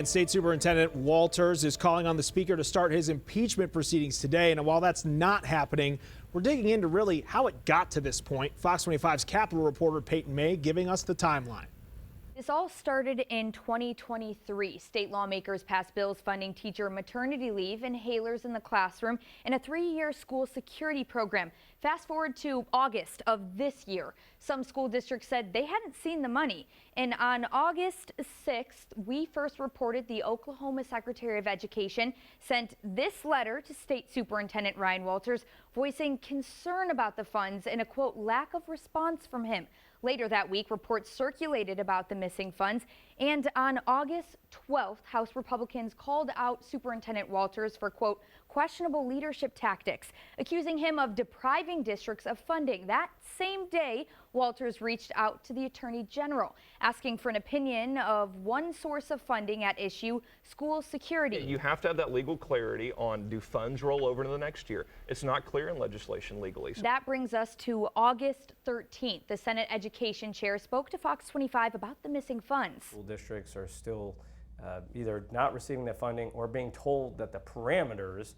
And State Superintendent Walters is calling on the speaker to start his impeachment proceedings today. And while that's not happening, we're digging into really how it got to this point. Fox 25's Capitol reporter Peyton May giving us the timeline. This all started in 2023. State lawmakers passed bills funding teacher maternity leave, inhalers in the classroom, and a 3-year school security program. Fast forward to August of this year. Some school districts said they hadn't seen the money. And on August 6th, we first reported the Oklahoma Secretary of Education sent this letter to State Superintendent Ryan Walters, voicing concern about the funds and a, quote, lack of response from him. Later that week, reports circulated about the missing funds. And on August 12th, House Republicans called out Superintendent Walters for, quote, questionable leadership tactics, accusing him of depriving districts of funding. That same day, Walters reached out to the Attorney General, asking for an opinion of one source of funding at issue, school security. You have to have that legal clarity on, do funds roll over to the next year? It's not clear in legislation legally. That brings us to August 13th. The Senate Education Chair spoke to Fox 25 about the missing funds. School districts are still either not receiving that funding or being told that the parameters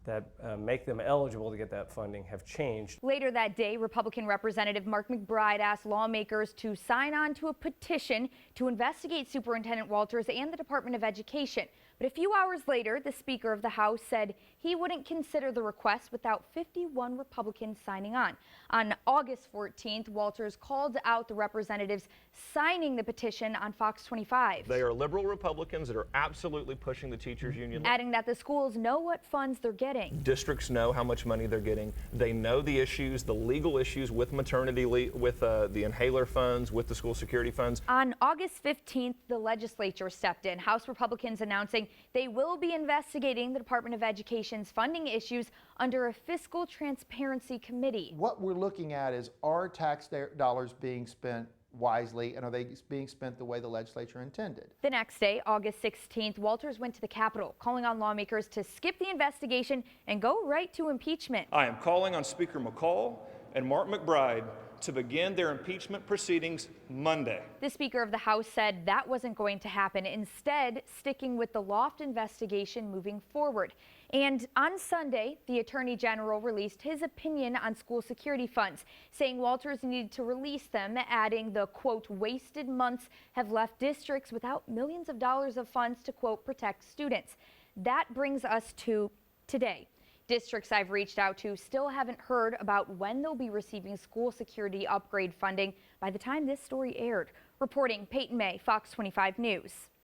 that make them eligible to get that funding have changed. Later that day, Republican Representative Mark McBride asked lawmakers to sign on to a petition to investigate Superintendent Walters and the Department of Education. But a few hours later, the Speaker of the House said he wouldn't consider the request without 51 Republicans signing on. On August 14th, Walters called out the representatives signing the petition on Fox 25. They are liberal Republicans that are absolutely pushing the teachers union. Adding that the schools know what funds they're getting. Districts know how much money they're getting. They know the issues, the legal issues with maternity leave, with the inhaler funds, with the school security funds. On August 15th, the legislature stepped in. House Republicans announcing they will be investigating the Department of Education's funding issues under a fiscal transparency committee. What we're looking at is, are tax dollars being spent wisely, and are they being spent the way the legislature intended? The next day, August 16th, Walters went to the Capitol, calling on lawmakers to skip the investigation and go right to impeachment. I am calling on Speaker McCall and Mark McBride to begin their impeachment proceedings Monday. The Speaker of the House said that wasn't going to happen, instead sticking with the Loft investigation moving forward. And on Sunday, the Attorney General released his opinion on school security funds, saying Walters needed to release them, adding the, quote, wasted months have left districts without millions of dollars of funds to, quote, protect students. That brings us to today. Districts I've reached out to still haven't heard about when they'll be receiving school security upgrade funding by the time this story aired. Reporting Peyton May, Fox 25 News.